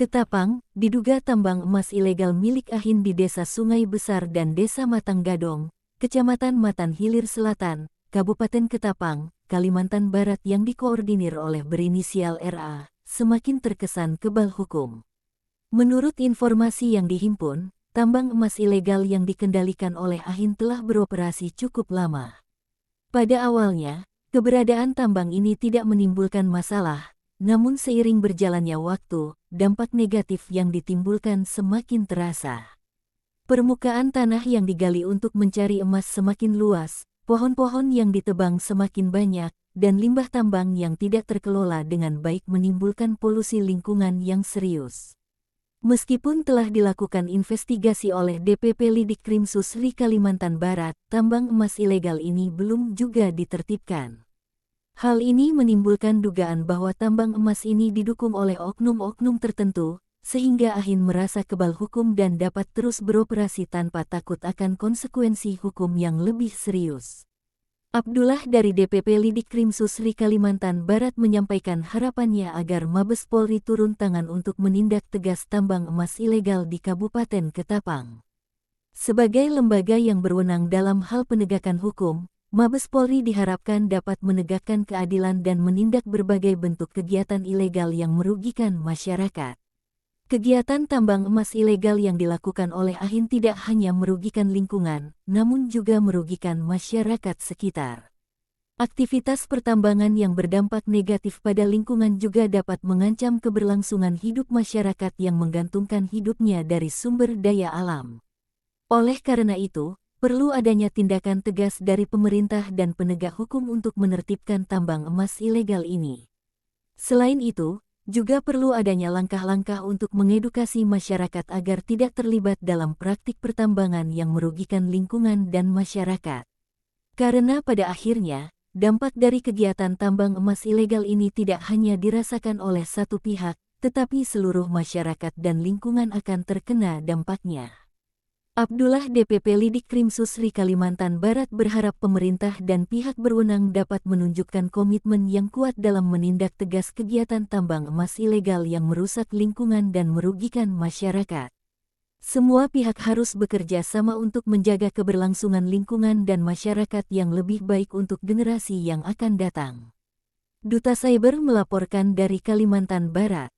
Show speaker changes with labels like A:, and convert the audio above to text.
A: Ketapang, diduga tambang emas ilegal milik Ahin di Desa Sungai Besar dan Desa Matang Gadong, Kecamatan Matan Hilir Selatan, Kabupaten Ketapang, Kalimantan Barat yang dikoordinir oleh berinisial RA, semakin terkesan kebal hukum. Menurut informasi yang dihimpun, tambang emas ilegal yang dikendalikan oleh Ahin telah beroperasi cukup lama. Pada awalnya, keberadaan tambang ini tidak menimbulkan masalah, namun seiring berjalannya waktu, dampak negatif yang ditimbulkan semakin terasa. Permukaan tanah yang digali untuk mencari emas semakin luas, pohon-pohon yang ditebang semakin banyak, dan limbah tambang yang tidak terkelola dengan baik menimbulkan polusi lingkungan yang serius. Meskipun telah dilakukan investigasi oleh DPP Lidikrim Susri Kalimantan Barat, tambang emas ilegal ini belum juga ditertibkan. Hal ini menimbulkan dugaan bahwa tambang emas ini didukung oleh oknum-oknum tertentu, sehingga Ahin merasa kebal hukum dan dapat terus beroperasi tanpa takut akan konsekuensi hukum yang lebih serius. Abdullah dari DPP Lidikrim Susri Kalimantan Barat menyampaikan harapannya agar Mabes Polri turun tangan untuk menindak tegas tambang emas ilegal di Kabupaten Ketapang. Sebagai lembaga yang berwenang dalam hal penegakan hukum, Mabes Polri diharapkan dapat menegakkan keadilan dan menindak berbagai bentuk kegiatan ilegal yang merugikan masyarakat. Kegiatan tambang emas ilegal yang dilakukan oleh Ahin tidak hanya merugikan lingkungan, namun juga merugikan masyarakat sekitar. Aktivitas pertambangan yang berdampak negatif pada lingkungan juga dapat mengancam keberlangsungan hidup masyarakat yang menggantungkan hidupnya dari sumber daya alam. Oleh karena itu, perlu adanya tindakan tegas dari pemerintah dan penegak hukum untuk menertibkan tambang emas ilegal ini. Selain itu, juga perlu adanya langkah-langkah untuk mengedukasi masyarakat agar tidak terlibat dalam praktik pertambangan yang merugikan lingkungan dan masyarakat. Karena pada akhirnya, dampak dari kegiatan tambang emas ilegal ini tidak hanya dirasakan oleh satu pihak, tetapi seluruh masyarakat dan lingkungan akan terkena dampaknya. Abdullah DPP Lidikrim Susri Kalimantan Barat berharap pemerintah dan pihak berwenang dapat menunjukkan komitmen yang kuat dalam menindak tegas kegiatan tambang emas ilegal yang merusak lingkungan dan merugikan masyarakat. Semua pihak harus bekerja sama untuk menjaga keberlangsungan lingkungan dan masyarakat yang lebih baik untuk generasi yang akan datang. Duta Cyber melaporkan dari Kalimantan Barat.